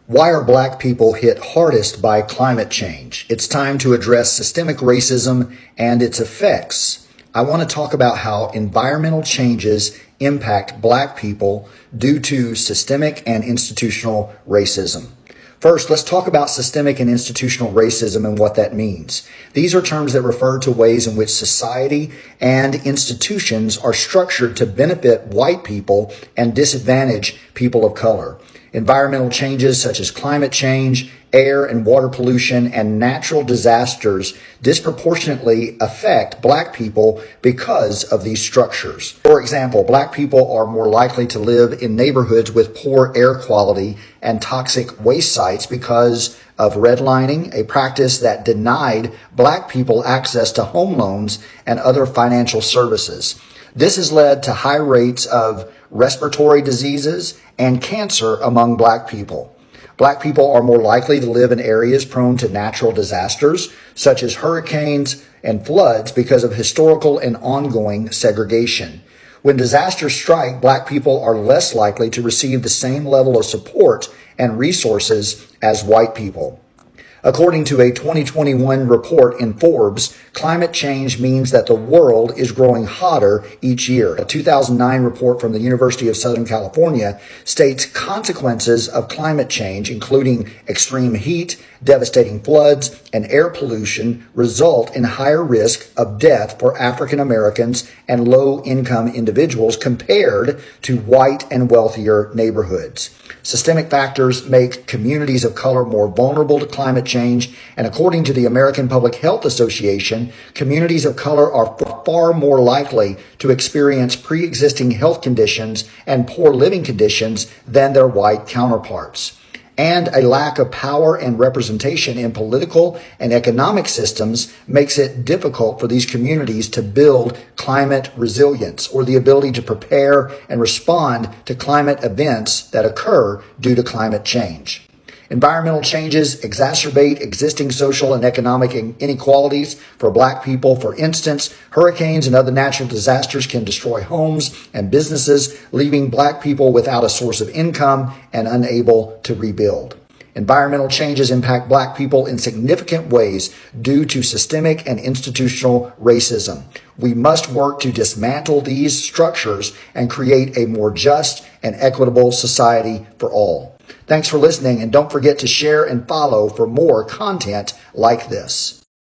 Why are black people hit hardest by climate change? It's time to address systemic racism and its effects. I want to talk about how environmental changes impact black people due to systemic and institutional racism. First, let's talk about systemic and institutional racism and what that means. These are terms that refer to ways in which society and institutions are structured to benefit white people and disadvantage people of color. Environmental changes such as climate change, air and water pollution, and natural disasters disproportionately affect black people because of these structures. For example, black people are more likely to live in neighborhoods with poor air quality and toxic waste sites because of redlining, a practice that denied black people access to home loans and other financial services. This has led to high rates of respiratory diseases and cancer among black people. Black people are more likely to live in areas prone to natural disasters, such as hurricanes and floods, because of historical and ongoing segregation. When disasters strike, black people are less likely to receive the same level of support and resources as white people. According to a 2021 report in Forbes, climate change means that the world is growing hotter each year. A 2009 report from the University of Southern California states consequences of climate change, including extreme heat, devastating floods, and air pollution, result in higher risk of death for African Americans and low-income individuals compared to white and wealthier neighborhoods. Systemic factors make communities of color more vulnerable to climate change, and according to the American Public Health Association, communities of color are far more likely to experience pre-existing health conditions and poor living conditions than their white counterparts. And a lack of power and representation in political and economic systems makes it difficult for these communities to build climate resilience or the ability to prepare and respond to climate events that occur due to climate change. Environmental changes exacerbate existing social and economic inequalities for black people. For instance, hurricanes and other natural disasters can destroy homes and businesses, leaving black people without a source of income and unable to rebuild. Environmental changes impact black people in significant ways due to systemic and institutional racism. We must work to dismantle these structures and create a more just and equitable society for all. Thanks for listening, and don't forget to share and follow for more content like this.